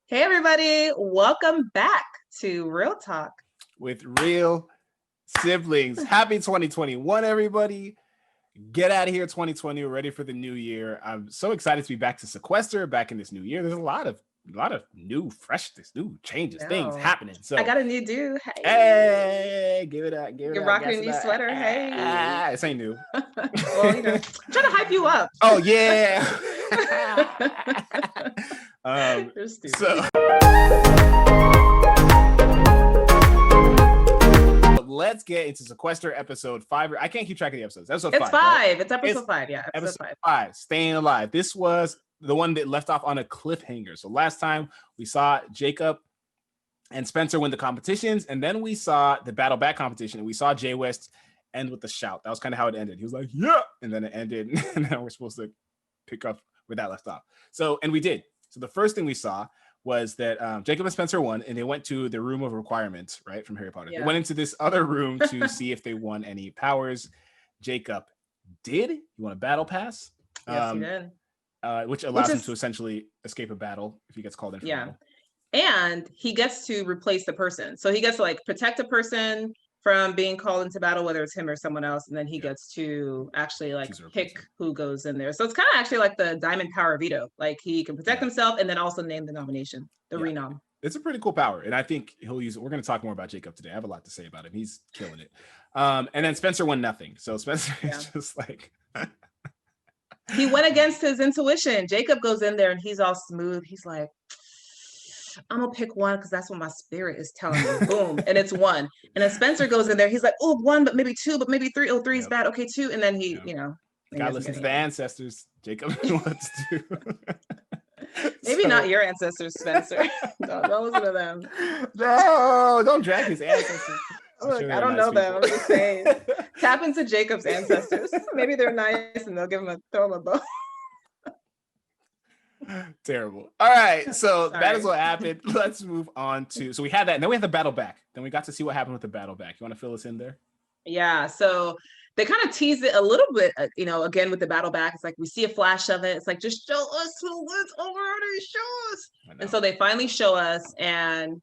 Hey, everybody. Welcome back to Real Talk. With real siblings. Happy 2021, everybody. Get out of here, 2020. We're ready for the new year. I'm so excited to be back to Sequester, back in this new year. There's a lot of new freshness, new changes, things happening. So I got a new do. Hey, give it up, give it You're up. rocking a new sweater. Hey. This ain't new. Well, I'm trying to hype you up. Oh, yeah. You're stupid. Let's get into Sequester episode 5. I can't keep track of the episodes. It's 5. Right? It's episode 5. Yeah, episode 5. Staying alive. This was the one that left off on a cliffhanger. So last time we saw Jacob and Spencer win the competitions, and then we saw the battle back competition, and we saw Jay West end with the shout. That was kind of how it ended. He was like, yeah, and then it ended, and now we're supposed to pick up where that left off. So, and we did. So the first thing we saw was that Jacob and Spencer won, and they went to the room of requirements, right, from Harry Potter. Yeah. They went into this other room to see if they won any powers. Jacob did. He won a battle pass. Yes, he did. Which allows him to essentially escape a battle if he gets called in for battle. And he gets to replace the person. So he gets to like protect a person from being called into battle, whether it's him or someone else, and then he gets to actually like pick who goes in there. So it's kind of actually like the diamond power veto. Like he can protect himself and then also name the nomination, the renom. It's a pretty cool power, and I think he'll use it. We're going to talk more about Jacob today. I have a lot to say about him. He's killing it. And then Spencer won nothing. So Spencer is just like he went against his intuition. Jacob goes in there and he's all smooth. He's like, I'm gonna pick one because that's what my spirit is telling me. Boom, and it's 1. And then Spencer goes in there. He's like, oh, 1, but maybe 2, but maybe 3. Oh, 3 is bad. Okay, 2. And then he, gotta listen to the ancestors. Jacob wants to. Maybe not your ancestors, Spencer. don't listen to them. No, don't drag his ancestors. Look, I don't know them. I'm just saying. Tap into Jacob's ancestors. Maybe they're nice and they'll throw him a bone. Terrible. All right, so that is what happened. Let's move on to. So we had that, and then we had the battle back. Then we got to see what happened with the battle back. You want to fill us in there? Yeah. So they kind of tease it a little bit. Again with the battle back, it's like we see a flash of it. It's like just show us who wins already. Show us. And so they finally show us, and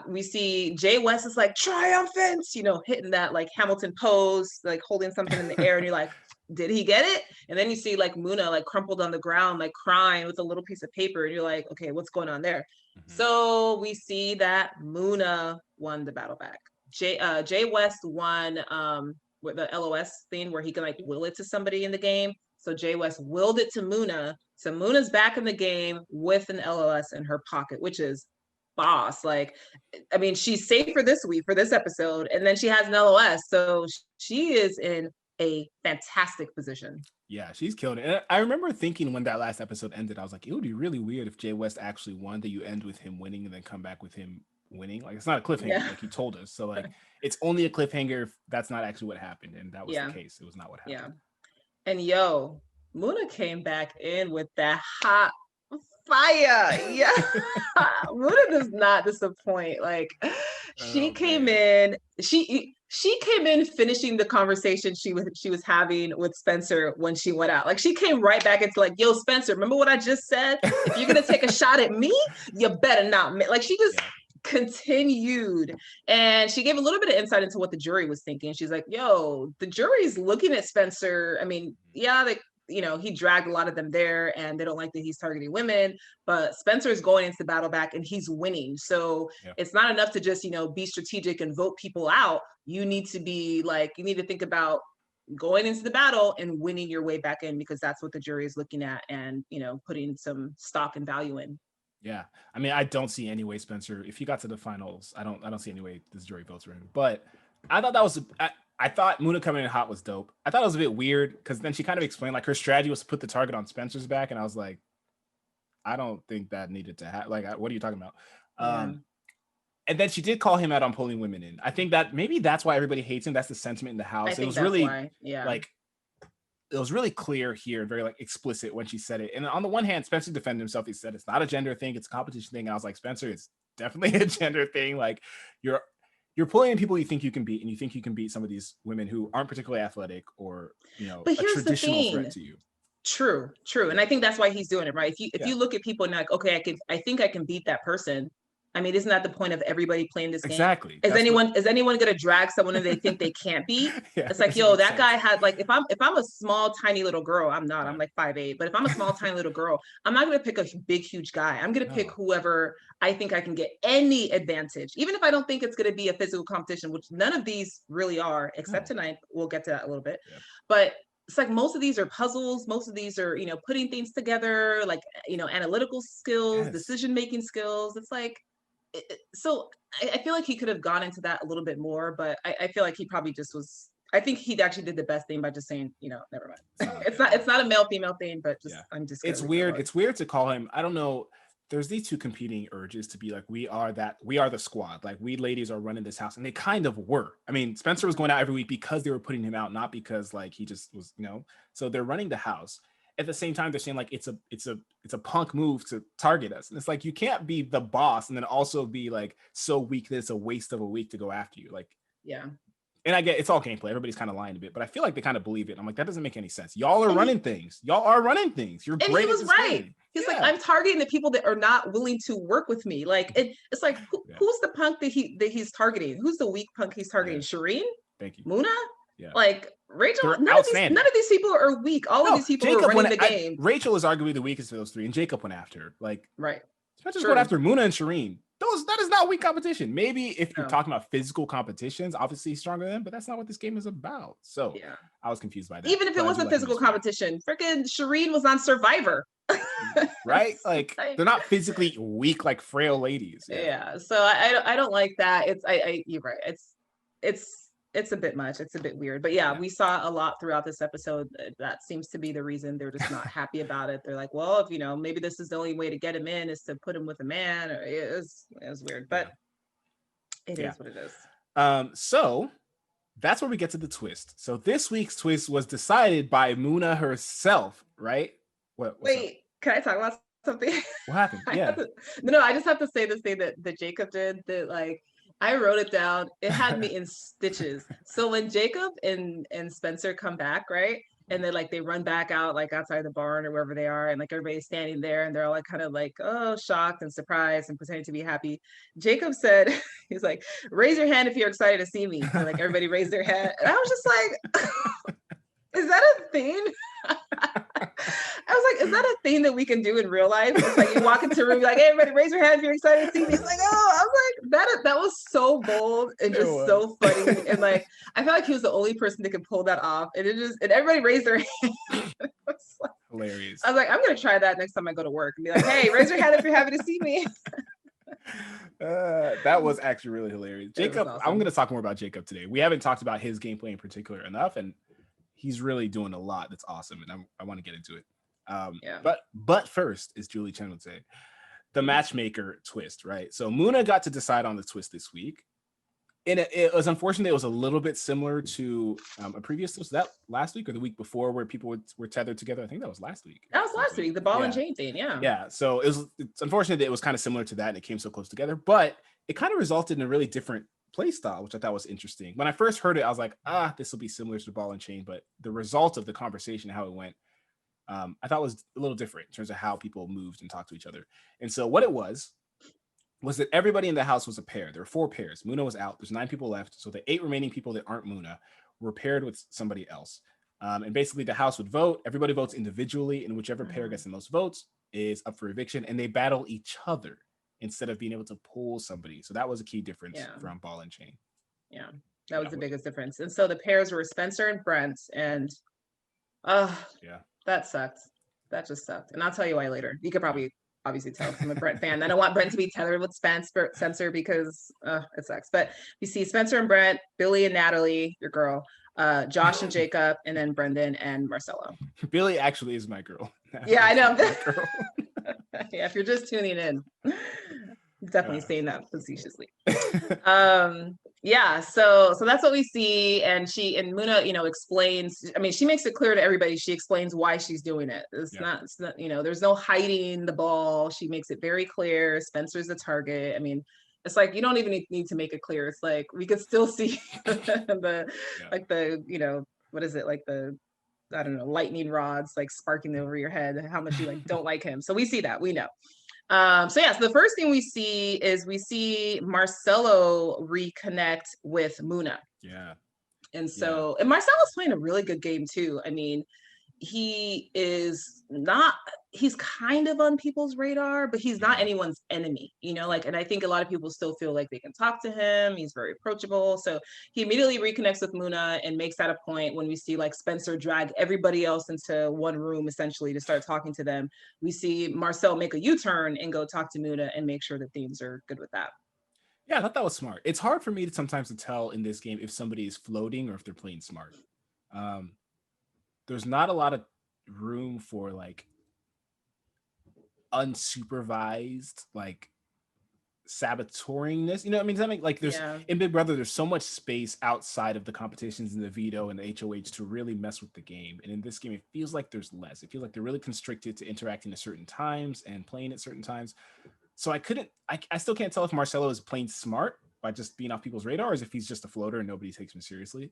we see Jay West is like triumphant. Hitting that like Hamilton pose, like holding something in the air, and you're like, did he get it? And then you see like Muna like crumpled on the ground, like crying with a little piece of paper, and you're like, okay, what's going on there? So we see that Muna won the battle back. Jay West won with the LOS thing where he can like will it to somebody in the game. So Jay West willed it to Muna. So Muna's back in the game with an LOS in her pocket, which is boss. Like, I mean, she's safe for this week, for this episode, and then she has an LOS. So she is in a fantastic position. Yeah, she's killing it. And I remember thinking when that last episode ended, I was like, it would be really weird if Jay West actually won, that you end with him winning and then come back with him winning. Like, it's not a cliffhanger, like he told us. So like it's only a cliffhanger if that's not actually what happened. And that was the case. It was not what happened. Yeah. And Muna came back in with that hot fire. Yeah. Muna does not disappoint. Like she came in finishing the conversation she was having with Spencer when she went out. Like she came right back into like, yo, Spencer, remember what I just said? If you're gonna take a shot at me, you better not. Like she just continued, and she gave a little bit of insight into what the jury was thinking. She's like, yo, the jury's looking at Spencer. I mean, he dragged a lot of them there, and they don't like that he's targeting women, but Spencer is going into the battle back and he's winning. So it's not enough to just, be strategic and vote people out. You need to be like, you need to think about going into the battle and winning your way back in, because that's what the jury is looking at and, putting some stock and value in. Yeah. I mean, I don't see any way, Spencer, if you got to the finals, I don't see any way this jury votes for him. But I thought that was, I thought Muna coming in hot was dope. I thought it was a bit weird because then she kind of explained like her strategy was to put the target on Spencer's back. And I was like, I don't think that needed to happen. Like, what are you talking about? And then she did call him out on pulling women in. I think that maybe that's why everybody hates him. That's the sentiment in the house. It was really like, it was really clear here, very like explicit when she said it. And on the one hand, Spencer defended himself. He said it's not a gender thing, it's a competition thing. And I was like, Spencer, it's definitely a gender thing. Like you're pulling in people you think you can beat, and you think you can beat some of these women who aren't particularly athletic or, a traditional threat to you. True. And I think that's why he's doing it, right? If you look at people and you're like, okay, I think I can beat that person. I mean, isn't that the point of everybody playing this game? Exactly. Is anyone going to drag someone and they think they can't beat? It's like, yo, that guy had like, if I'm a small, tiny little girl, I'm not, I'm like 5'8", but if I'm a small, tiny little girl, I'm not going to pick a big, huge guy. I'm going to pick whoever I think I can get any advantage, even if I don't think it's going to be a physical competition, which none of these really are, except tonight. We'll get to that a little bit, but it's like most of these are puzzles. Most of these are, putting things together, like, analytical skills, decision-making skills. It's like, so I feel like he could have gone into that a little bit more, but I feel like he probably just was, I think he actually did the best thing by just saying, never mind. It's not a male-female thing, but just, I'm just. It's weird. It's weird to call him, I don't know. There's these two competing urges to be like, we are the squad. Like, we ladies are running this house. And they kind of were. I mean, Spencer was going out every week because they were putting him out, not because like he just was, so they're running the house. At the same time, they're saying like it's a punk move to target us. And it's like, you can't be the boss and then also be like so weak that it's a waste of a week to go after you. Like, yeah. And I get it's all gameplay. Everybody's kind of lying a bit, but I feel like they kind of believe it. I'm like, that doesn't make any sense. Y'all are running things. You're and great. He was right. Game. He's like, I'm targeting the people that are not willing to work with me. Like, it's like, who's the punk that he's targeting? Who's the weak punk he's targeting? Shireen? Thank you. Muna? Yeah. Like, Rachel, none of these people are weak. All of these people are running the game. Rachel is arguably the weakest of those three, and Jacob went after her. Like, right. Not just going after Muna and Shireen. That is not weak competition. Maybe if you're talking about physical competitions, obviously he's stronger than them, but that's not what this game is about. So I was confused by that. Even if it was a physical competition, freaking Shireen was on Survivor. Right? Like, they're not physically weak like frail ladies. Yeah. So I don't like that. You're right. It's a bit much. It's a bit weird. But we saw a lot throughout this episode. That seems to be the reason they're just not happy about it. They're like, well, if maybe this is the only way to get him in is to put him with a man. Or it was weird, but it is what it is. So that's where we get to the twist. So this week's twist was decided by Muna herself, right? Wait, can I talk about something? What happened? Yeah. I just have to say this thing that Jacob did that, like, I wrote it down. It had me in stitches. So when Jacob and Spencer come back, right? And then like they run back out, like outside the barn or wherever they are, and like everybody's standing there and they're all like kind of like, oh, shocked and surprised and pretending to be happy. Jacob said, he's like, raise your hand if you're excited to see me. And like everybody raised their hand. And I was just like, is that a thing? I was like, is that a thing that we can do in real life? It's like you walk into a room, you're like, hey, everybody raise your hand if you're excited to see me. It's like, oh, I was like, that was so bold and just so funny. And like, I felt like he was the only person that could pull that off. And everybody raised their hand. Like, hilarious. I was like, I'm going to try that next time I go to work and be like, hey, raise your hand if you're happy to see me. That was actually really hilarious. Jacob, awesome. I'm going to talk more about Jacob today. We haven't talked about his gameplay in particular enough, and he's really doing a lot that's awesome, and I want to get into it. But first, as Julie Chen would say, the matchmaker twist, right? So Muna got to decide on the twist this week. And it was unfortunate. It was a little bit similar to a previous twist. That last week or the week before, where people were tethered together. I think that was last week. That was last week, the ball and chain thing. Yeah. So it's unfortunate that it was kind of similar to that, and it came so close together. But it kind of resulted in a really different play style, which I thought was interesting. When I first heard it, I was like, this will be similar to the ball and chain. But the result of the conversation, how it went, I thought was a little different in terms of how people moved and talked to each other. And so what it was that everybody in the house was a pair. There were 4 pairs. Muna was out. There's 9 people left. So the 8 remaining people that aren't Muna were paired with somebody else. And basically the house would vote. Everybody votes individually, and whichever pair gets the most votes is up for eviction, and they battle each other instead of being able to pull somebody. So that was a key difference from ball and chain. Yeah, that was the biggest difference. And so the pairs were Spencer and Brent, and that sucked. That just sucked. And I'll tell you why later. You could probably obviously tell I'm a Brent fan. I don't want Brent to be tethered with Spencer because it sucks. But you see Spencer and Brent, Billy and Natalie, your girl, Josh and Jacob, and then Brendan and Marcelo. Billy actually is my girl. Yeah, I know. Yeah, if you're just tuning in, definitely saying that facetiously. So that's what we see, and Muna, explains. I mean, she makes it clear to everybody. She explains why she's doing it. It's not, there's no hiding the ball. She makes it very clear. Spencer's the target. I mean, it's like you don't even need to make it clear. It's like we could still see what is it, like the I don't know, lightning rods like sparking over your head, how much you like don't like him. So we see that, we know. So yeah, so the first thing we see Marcelo reconnect with Muna. Yeah. And so, and Marcelo's playing a really good game too. I mean, he's kind of on people's radar, but he's not anyone's enemy, like, and I think a lot of people still feel like they can talk to him. He's very approachable. So he immediately reconnects with Muna and makes that a point. When we see like Spencer drag everybody else into one room essentially to start talking to them, we see Marcel make a U-turn and go talk to Muna and make sure that things are good with that. Yeah, I thought that was smart. It's hard for me to sometimes to tell in this game if somebody is floating or if they're playing smart. There's not a lot of room for like unsupervised like saboteuringness. You know what I mean? Something like there's in Big Brother, there's so much space outside of the competitions and the veto and the HOH to really mess with the game. And in this game, it feels like there's less. It feels like they're really constricted to interacting at certain times and playing at certain times. So I still can't tell if Marcelo is playing smart by just being off people's radar, or if he's just a floater and nobody takes him seriously.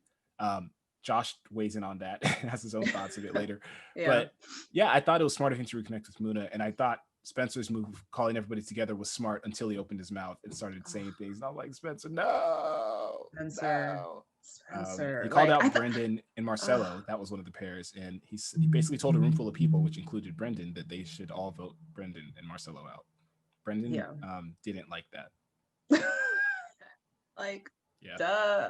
Josh weighs in on that and has his own thoughts of it later. But yeah, I thought it was smart of him to reconnect with Muna. And I thought Spencer's move, calling everybody together, was smart until he opened his mouth and started saying things. And I'm like, Spencer, no. He called out Brendan and Marcelo. That was one of the pairs. And he basically told a room full of people, which included Brendan, that they should all vote Brendan and Marcelo out. Brendan didn't like that. Like, duh,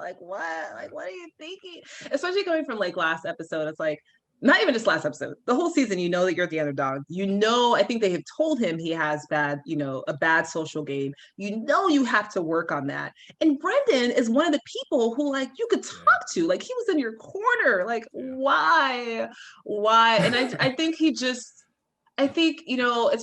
like what? Like, what are you thinking? Especially going from like last episode, it's like, not even just last episode, the whole season, that you're the underdog. I think they have told him he has a bad social game. You have to work on that. And Brendan is one of the people who like you could talk to. Like, he was in your corner. Like, why? And I think it's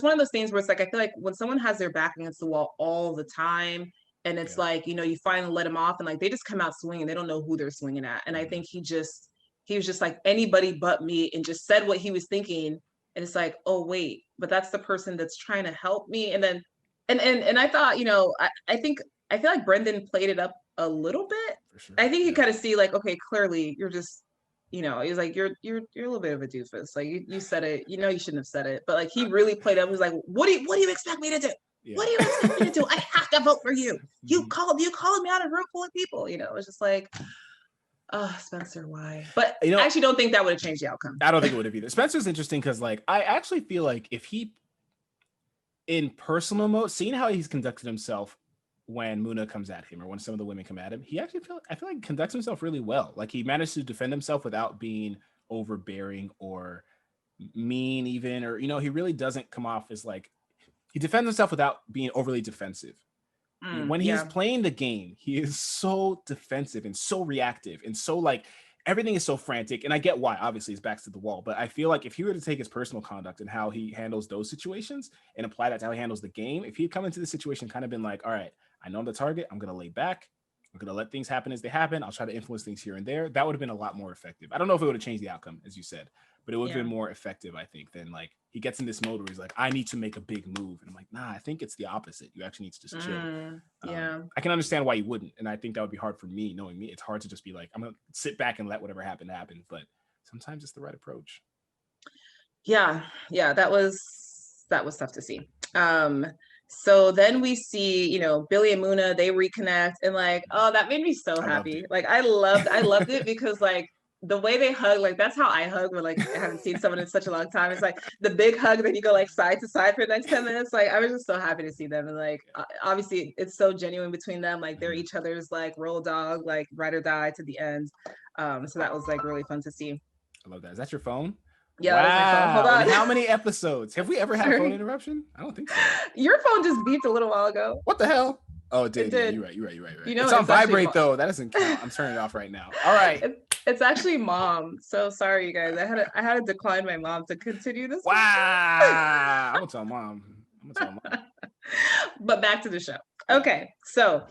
one of those things where it's like, I feel like when someone has their back against the wall all the time, and it's like, you finally let them off and like, they just come out swinging. They don't know who they're swinging at. And I think he was just like, anybody but me, and just said what he was thinking. And it's like, oh wait, but that's the person that's trying to help me. And then, and I thought, I feel like Brendan played it up a little bit. Sure. I think you kind of see like, okay, clearly you're just, he's like, you're a little bit of a doofus. Like you said it, you shouldn't have said it, but like he really played up. He was like, what do you expect me to do? Yeah. What do you expect me to do? I have to vote for you. You called me out of a room full of people. It was just like, oh, Spencer, why? But I actually don't think that would have changed the outcome. I don't think it would have either. Spencer's interesting because like I actually feel like if he, in personal mode, seeing how he's conducted himself when Muna comes at him or when some of the women come at him, I feel like he conducts himself really well. Like he managed to defend himself without being overbearing or mean even, or, he really doesn't come off as like, he defends himself without being overly defensive. When he's playing the game, he is so defensive and so reactive and so like everything is so frantic. And I get why, obviously his back's to the wall, but I feel like if he were to take his personal conduct and how he handles those situations and apply that to how he handles the game, if he'd come into the situation kind of been like, all right, I know I'm the target, I'm going to lay back, I'm going to let things happen as they happen, I'll try to influence things here and there, that would have been a lot more effective. I don't know if it would have changed the outcome, as you said, but it would have been more effective, I think, than like he gets in this mode where he's like, I need to make a big move. And I'm like, nah, I think it's the opposite. You actually need to just chill. I can understand why you wouldn't. And I think that would be hard for me, knowing me. It's hard to just be like, I'm going to sit back and let whatever happen. But sometimes it's the right approach. Yeah, that was tough to see. So then we see, Billy and Muna, they reconnect, and like, oh, that made me so happy. Like I loved it because like the way they hug, like that's how I hug when like I haven't seen someone in such a long time. It's like the big hug, then you go like side to side for the next 10 minutes. Like I was just so happy to see them. And like obviously it's so genuine between them. Like they're each other's like roll dog, like ride or die to the end. So that was like really fun to see. I love that. Is that your phone? Yeah, that was my phone. Hold on. And how many episodes? Have we ever had a phone interruption? I don't think so. Your phone just beeped a little while ago. What the hell? Oh, it did. Yeah, you're right. It's on vibrate though. That doesn't count. I'm turning it off right now. All right. It's actually mom. So sorry, you guys. I had to decline my mom to continue this. Wow. I'm gonna tell mom. But back to the show. Okay, so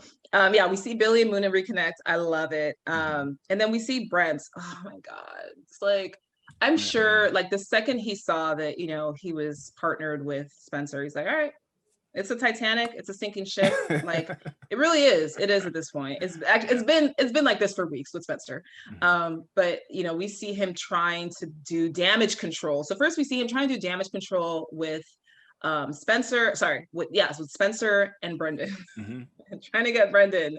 we see Billy and Muna reconnect. I love it. And then we see Brent. Oh my god, it's like I'm sure. Like the second he saw that, he was partnered with Spencer, he's like, all right, It's a Titanic. It's a sinking ship. Like it really is. It is at this point. It's been like this for weeks with Spencer. But you know, we see him trying to do damage control. So first we see him trying to do damage control with Spencer. Sorry, with Spencer and Brendan. Trying to get Brendan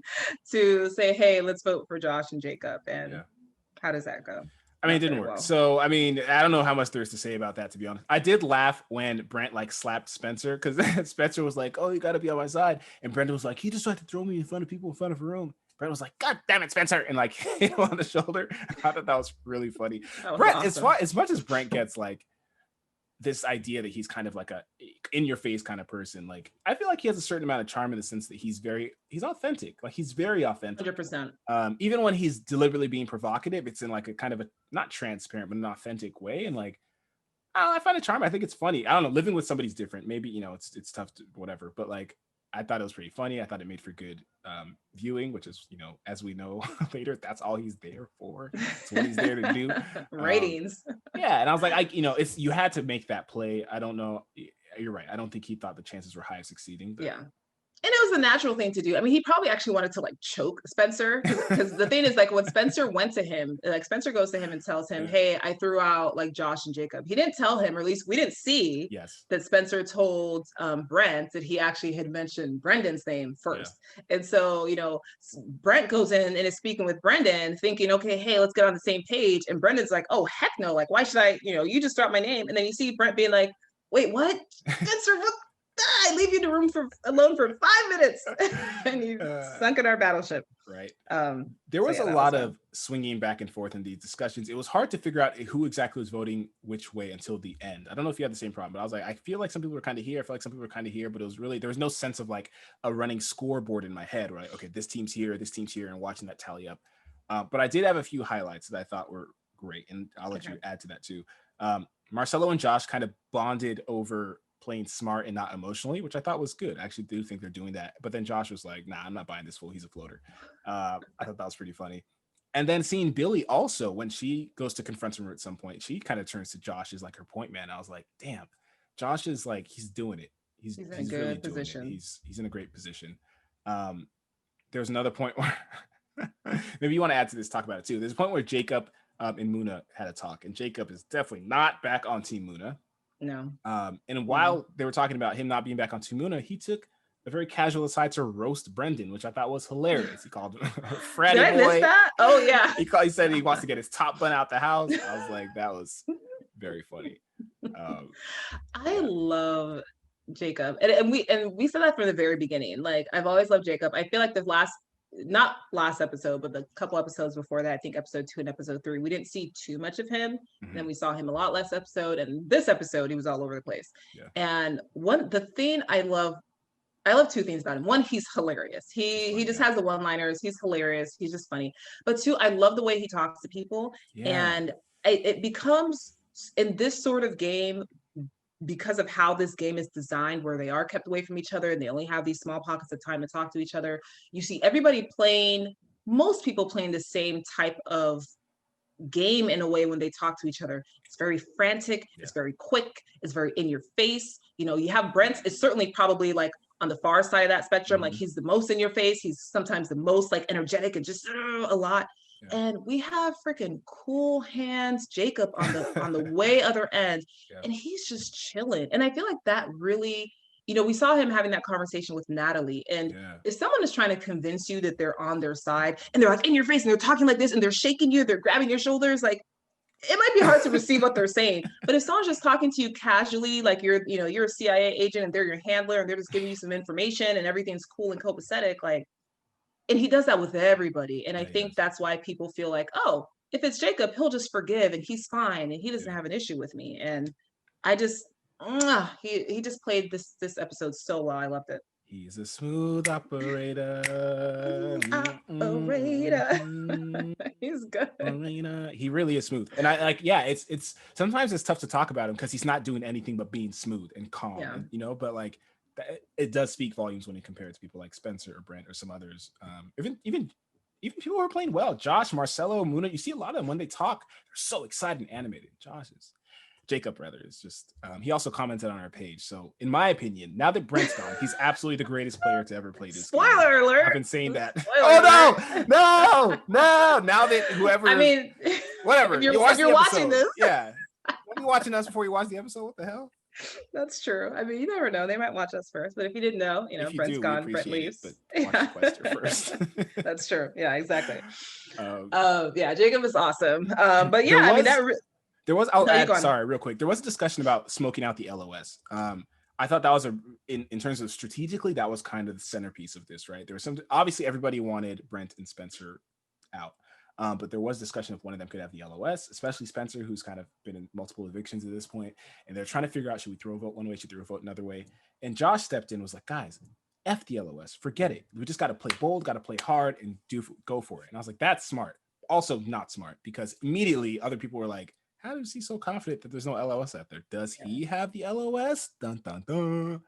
to say, "Hey, let's vote for Josh and Jacob." And how does that go? I mean, it didn't work. Well. So, I mean, I don't know how much there is to say about that, to be honest. I did laugh when Brent like slapped Spencer because Spencer was like, "Oh, you got to be on my side," and Brendan was like, "He just tried to throw me in front of people in front of a room." Brent was like, "God damn it, Spencer," and like hit him on the shoulder. I thought that was really funny. Brent, awesome. As much as Brent gets like this idea that he's kind of like a in your face kind of person, like I feel like he has a certain amount of charm in the sense that he's authentic. Like he's very authentic. 100%. Even when he's deliberately being provocative, it's in like a kind of a not transparent but an authentic way. And like I find it charming. I think it's funny. I don't know, living with somebody's different. Maybe, you know, it's tough to whatever, but like I thought it was pretty funny. I thought it made for good viewing, which is, you know, as we know later, that's all he's there for. It's what he's there to do. Ratings. Yeah, and I was like, you had to make that play. I don't know. You're right. I don't think he thought the chances were high of succeeding. But. Yeah. And it was the natural thing to do. I mean, he probably actually wanted to like choke Spencer because the thing is like when Spencer went to him, like Spencer goes to him and tells him, "Hey, I threw out like Josh and Jacob." He didn't tell him, or at least we didn't see that Spencer told Brent that he actually had mentioned Brendan's name first. And so, you know, Brent goes in and is speaking with Brendan thinking, okay, hey, let's get on the same page. And Brendan's like, "Oh, heck no. Like, why should I, you know, you just dropped my name." And then you see Brent being like, "Wait, what? Spencer, what? I leave you in the room alone for 5 minutes," and you sunk in our battleship. Right. There was a lot of swinging back and forth in these discussions. It was hard to figure out who exactly was voting which way until the end. I don't know if you had the same problem, but I was like, I feel like some people were kind of here. I feel like some people were kind of here, but it was really, there was no sense of like a running scoreboard in my head, right? Okay, this team's here, and watching that tally up. But I did have a few highlights that I thought were great, and I'll let you add to that too. Marcelo and Josh kind of bonded over playing smart and not emotionally, which I thought was good. I actually do think they're doing that. But then Josh was like, "Nah, I'm not buying this fool. He's a floater." I thought that was pretty funny. And then seeing Billy also, when she goes to confront him at some point, she kind of turns to Josh as like her point man. I was like, damn, Josh is like, he's doing it. He's in a good really position. Doing it. He's in a great position. There's another point where maybe you want to add to this, talk about it too. There's a point where Jacob and Muna had a talk, and Jacob is definitely not back on Team Muna. No. And while they were talking about him not being back on Team Muna, he took a very casual aside to roast Brendan, which I thought was hilarious. He called him a fratty Did I boy. miss that? Oh yeah. He said he wants to get his top bun out the house. I was like, that was very funny. I love Jacob, and we said that from the very beginning. Like I've always loved Jacob. I feel like not last episode, but the couple episodes before that, I think episode 2 and episode 3, we didn't see too much of him. Then we saw him a lot less episode, and this episode he was all over the place. And the thing I love 2 things about him. One, he's hilarious. He just has the one-liners. He's hilarious. He's just funny. But 2, I love the way he talks to people. And it becomes, in this sort of game, because of how this game is designed, where they are kept away from each other and they only have these small pockets of time to talk to each other, you see most people playing the same type of game in a way when they talk to each other. It's very frantic, it's very quick, it's very in your face. You know, you have Brent is certainly probably like on the far side of that spectrum. Like he's the most in your face, he's sometimes the most like energetic and just a lot. And we have freaking cool hands Jacob on the way other end, and he's just chilling. And I feel like that really, you know, we saw him having that conversation with Natalie. And if someone is trying to convince you that they're on their side and they're like in your face and they're talking like this and they're shaking you, they're grabbing your shoulders, like it might be hard to receive what they're saying. But if someone's just talking to you casually, like you're a CIA agent and they're your handler and they're just giving you some information and everything's cool and copacetic, like. And he does that with everybody. And I think that's why people feel like, oh, if it's Jacob, he'll just forgive and he's fine and he doesn't have an issue with me. And I just, he just played this episode so well. I loved it. He's a smooth operator. He's good. He really is smooth. And I like, it's sometimes it's tough to talk about him because he's not doing anything but being smooth and calm, and, you know, but like, it does speak volumes when you compare it to people like Spencer or Brent or some others. Even people who are playing well, Josh, Marcelo, Muna, you see a lot of them when they talk, they're so excited and animated. Josh is Jacob rather is just he also commented on our page. So in my opinion, now that Brent's gone, he's absolutely the greatest player to ever play this Spoiler game. alert. I've been saying that. Alert. No. Now that whoever, I mean, whatever, if you're watching this, yeah, don't be watching us before you watch the episode. What the hell? That's true. I mean, you never know. They might watch us first, but if you didn't know, If you Brent's do, we gone, Brent appreciate leaves. it, but watch Sequester first. That's true. Yeah, exactly. Yeah, Jacob is awesome. But yeah, there was. I'll add. Sorry, real quick. There was a discussion about smoking out the LOS. I thought that was in terms of strategically, that was kind of the centerpiece of this, right? There was some. Obviously, everybody wanted Brent and Spencer out. But there was discussion if one of them could have the LOS, especially Spencer, who's kind of been in multiple evictions at this point. And they're trying to figure out, should we throw a vote one way? Should we throw a vote another way? And Josh stepped in and was like, guys, F the LOS, forget it. We just got to play bold, got to play hard and go for it. And I was like, that's smart. Also not smart, because immediately other people were like, how is he so confident that there's no LOS out there? Does he have the LOS? Dun, dun, dun.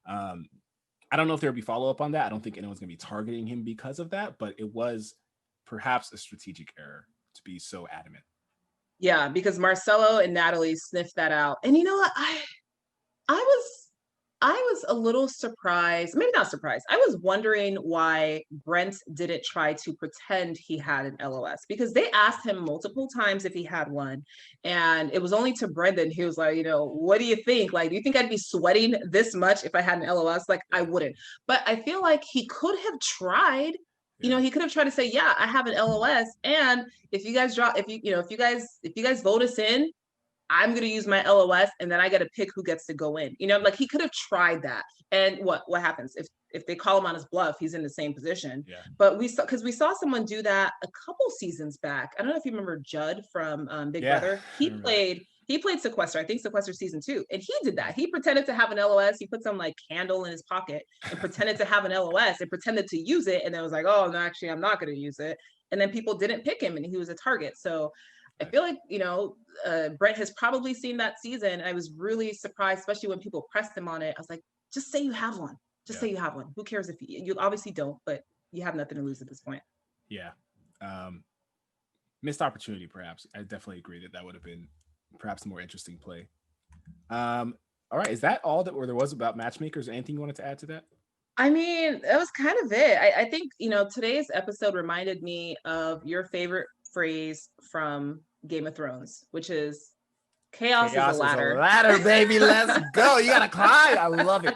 I don't know if there'll be follow-up on that. I don't think anyone's going to be targeting him because of that, but it was perhaps a strategic error to be so adamant. Yeah, because Marcelo and Natalie sniffed that out. And you know what? I was a little surprised, maybe not surprised. I was wondering why Brent didn't try to pretend he had an LOS, because they asked him multiple times if he had one. And it was only to Brendan. He was like, what do you think? Like, do you think I'd be sweating this much if I had an LOS? Like, I wouldn't. But I feel like he could have tried. He could have tried to say, yeah, I have an LOS. And if you guys if you guys vote us in, I'm going to use my LOS, and then I got to pick who gets to go in. Like he could have tried that. And what happens if they call him on his bluff? He's in the same position. Yeah. But we saw someone do that a couple seasons back. I don't know if you remember Judd from Big Brother. He played Sequester. I think Sequester season 2, and he did that. He pretended to have an LOS. He put some like candle in his pocket and pretended to have an LOS and pretended to use it. And then was like, oh no, actually, I'm not going to use it. And then people didn't pick him, and he was a target. So I feel like, Brent has probably seen that season. I was really surprised, especially when people pressed him on it. I was like, just say you have one. Just say you have one. Who cares if you obviously don't, but you have nothing to lose at this point. Yeah. Missed opportunity, perhaps. I definitely agree that would have been perhaps a more interesting play. All right. Is that all that there was about matchmakers? Anything you wanted to add to that? I mean, that was kind of it. I think, today's episode reminded me of your favorite phrase from Game of Thrones, which is chaos is a ladder. Is a ladder, baby. Let's go. You gotta climb. I love it.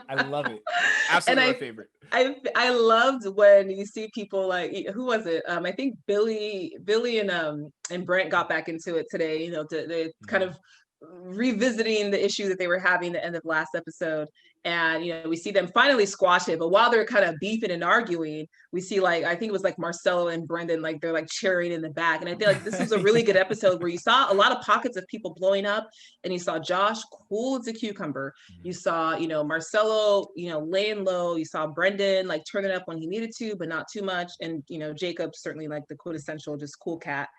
Absolutely my favorite. I loved when you see people like, who was it? I think Billy and Brent got back into it today. To kind of revisiting the issue that they were having at the end of last episode. And we see them finally squash it, but while they're kind of beefing and arguing, we see like, I think it was like Marcelo and Brendan, like they're like cheering in the back. And I feel like this was a really good episode where you saw a lot of pockets of people blowing up, and you saw Josh cool as a cucumber. You saw Marcelo laying low. You saw Brendan like turning up when he needed to, but not too much. And Jacob certainly like the quintessential just cool cat.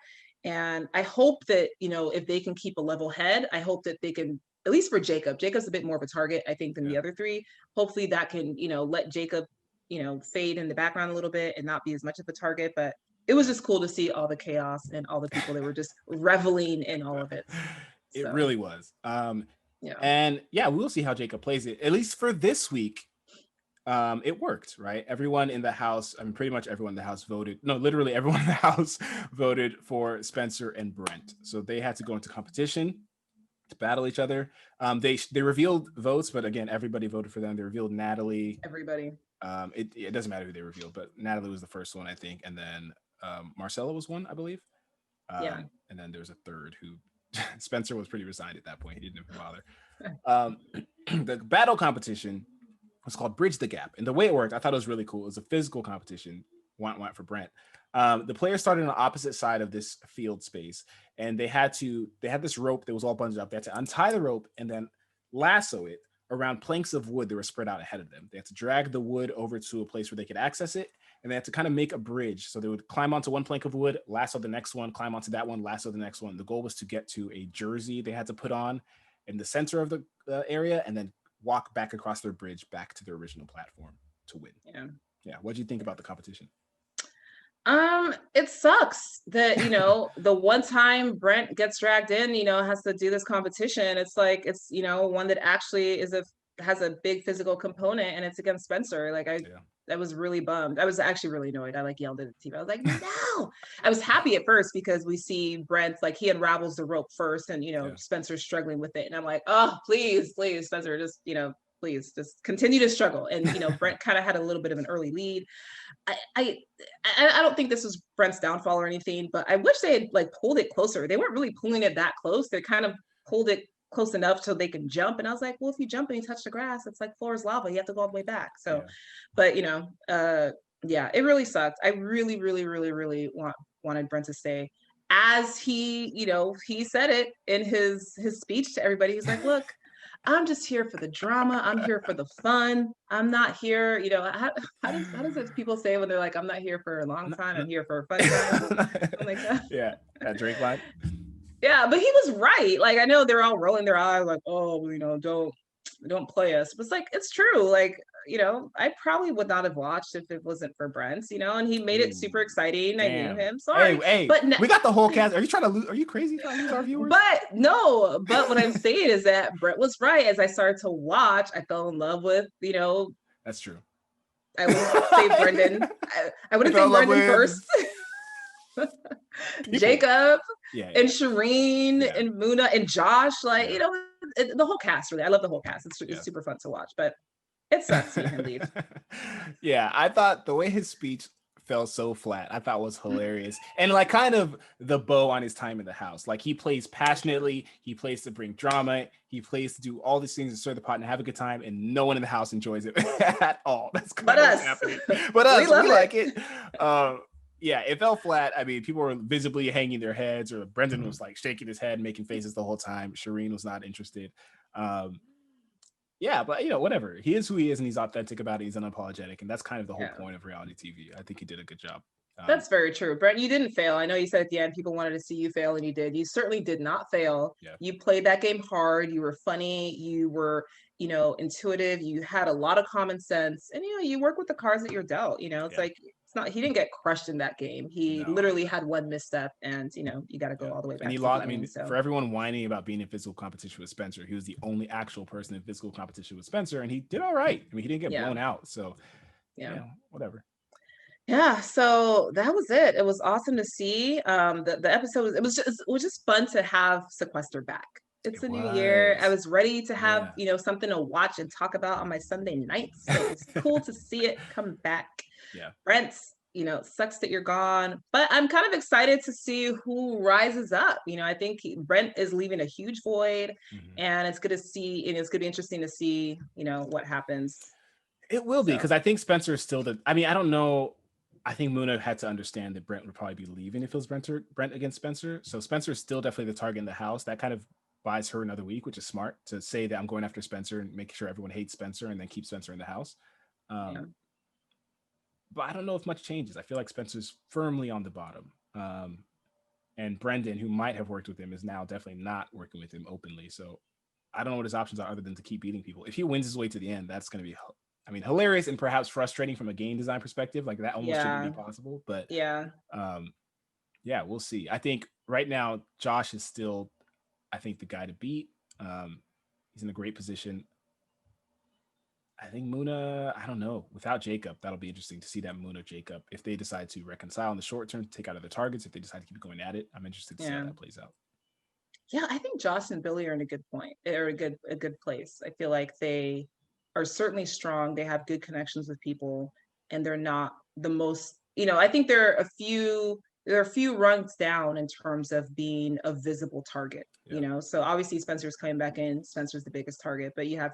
And I hope that, if they can keep a level head, I hope that they can, at least for Jacob's a bit more of a target, I think, than the other three. Hopefully that can, let Jacob, fade in the background a little bit and not be as much of a target. But it was just cool to see all the chaos and all the people that were just reveling in all of it. It really was. And we'll see how Jacob plays it, at least for this week. It worked, right? Everyone in the house, pretty much everyone in the house voted. No, literally everyone in the house voted for Spencer and Brent. So they had to go into competition to battle each other. They revealed votes, but again, everybody voted for them. They revealed Natalie. Everybody. It doesn't matter who they revealed, but Natalie was the first one, I think, and then Marcella was one, I believe. And then there's a third who Spencer was pretty resigned at that point. He didn't even bother. The battle competition was called Bridge the Gap. And the way it worked, I thought it was really cool. It was a physical competition, want for Brent. The players started on the opposite side of this field space, and they had this rope that was all bunged up. They had to untie the rope and then lasso it around planks of wood that were spread out ahead of them. They had to drag the wood over to a place where they could access it, and they had to kind of make a bridge. So they would climb onto one plank of wood, lasso the next one, climb onto that one, lasso the next one. The goal was to get to a jersey they had to put on in the center of the area, and then walk back across their bridge back to their original platform to win. Yeah. What do you think about the competition? It sucks that, the one time Brent gets dragged in, has to do this competition. It's like it's, one that actually has a big physical component, and it's against Spencer. Like I was really bummed. I was actually really annoyed. I like yelled at the TV. I was like, no. I was happy at first because we see Brent, like he unravels the rope first, and Spencer's struggling with it. And I'm like, oh, please, Spencer, just, please just continue to struggle. And Brent kind of had a little bit of an early lead. I don't think this was Brent's downfall or anything, but I wish they had like pulled it closer. They weren't really pulling it that close. They kind of pulled it close enough so they can jump. And I was like, well, if you jump and you touch the grass, it's like floor is lava. You have to go all the way back. So, but yeah, it really sucked. I really, really, really, really wanted Brent to stay. As he, he said it in his speech to everybody. He's like, look, I'm just here for the drama. I'm here for the fun. I'm not here, how does it people say when they're like, I'm not here for a long time, I'm here for a fun time? Something like that. Yeah, that Drake line. Yeah, but he was right. Like, I know they're all rolling their eyes like, oh, don't play us. But it's like, it's true. Like, I probably would not have watched if it wasn't for Brent, and he made it super exciting. Damn. I knew him. Sorry. Hey, but we got the whole cast. Are you trying to lose? Are you crazy trying to lose our viewers? But what I'm saying is that Brent was right. As I started to watch, I fell in love with, That's true. I wouldn't say Brendan. I wouldn't say Brendan first. Jacob and Shireen and Muna and Josh, like, the whole cast, really. I love the whole cast. It's super fun to watch, but it sucks seeing him leave. Yeah, I thought the way his speech fell so flat, I thought was hilarious. And like kind of the bow on his time in the house. Like he plays passionately, he plays to bring drama, he plays to do all these things to stir the pot and have a good time, and no one in the house enjoys it at all. That's kind of what's happening. But us, we like it. Yeah, it fell flat. I mean, people were visibly hanging their heads, or Brendan was like shaking his head, making faces the whole time. Shireen was not interested. Yeah, but whatever. He is who he is, and he's authentic about it. He's unapologetic, and that's kind of the whole point of reality TV. I think he did a good job. That's very true. Brent, you didn't fail. I know you said at the end people wanted to see you fail, and you did. You certainly did not fail. Yeah. You played that game hard. You were funny. You were, intuitive. You had a lot of common sense, and you work with the cards that you're dealt. It's like he didn't get crushed in that game. He literally had one misstep, and you got to go all the way back. And he lost. I mean, for everyone whining about being in physical competition with Spencer, he was the only actual person in physical competition with Spencer, and he did all right. I mean, he didn't get blown out. So whatever. Yeah, so that was it. It was awesome to see. The episode it was just fun to have Sequester back. It's a new year. I was ready to have something to watch and talk about on my Sunday nights. So it's cool to see it come back. Yeah, Brent's, sucks that you're gone, but I'm kind of excited to see who rises up. I think Brent is leaving a huge void, and it's good to see, and it's going to be interesting to see, what happens. It will be, because I think Spencer is still I don't know. I think Muna had to understand that Brent would probably be leaving if it was Brent against Spencer. So Spencer is still definitely the target in the house. That kind of buys her another week, which is smart, to say that I'm going after Spencer and make sure everyone hates Spencer and then keep Spencer in the house. But I don't know if much changes. I feel like Spencer's firmly on the bottom. And Brendan, who might have worked with him, is now definitely not working with him openly. So I don't know what his options are other than to keep beating people. If he wins his way to the end, that's going to be, hilarious and perhaps frustrating from a game design perspective. Like that almost shouldn't be possible. But we'll see. I think right now, Josh is still, the guy to beat. He's in a great position. I think Muna, I don't know. Without Jacob, that'll be interesting to see that Muna Jacob, if they decide to reconcile in the short term, take out other targets, if they decide to keep going at it. I'm interested to see how that plays out. Yeah, I think Josh and Billy are in a good point. They're a good place. I feel like they are certainly strong. They have good connections with people, and they're not the most, I think there are a few rungs down in terms of being a visible target, so obviously Spencer's coming back in. Spencer's the biggest target, but you have,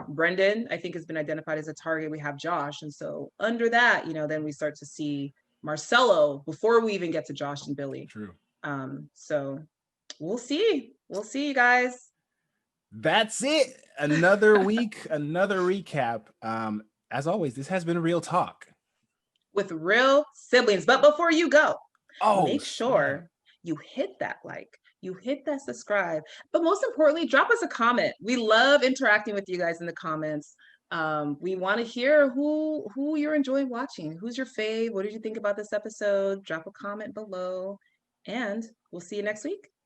Brendan, I think, has been identified as a target. We have Josh. And so under that, then we start to see Marcelo before we even get to Josh and Billy. True. So we'll see, you guys. That's it. Another week, another recap. As always, this has been Real Talk with real siblings. But before you go, make sure you hit that like, you hit that subscribe. But most importantly, drop us a comment. We love interacting with you guys in the comments. We want to hear who you're enjoying watching. Who's your fave? What did you think about this episode? Drop a comment below, and we'll see you next week.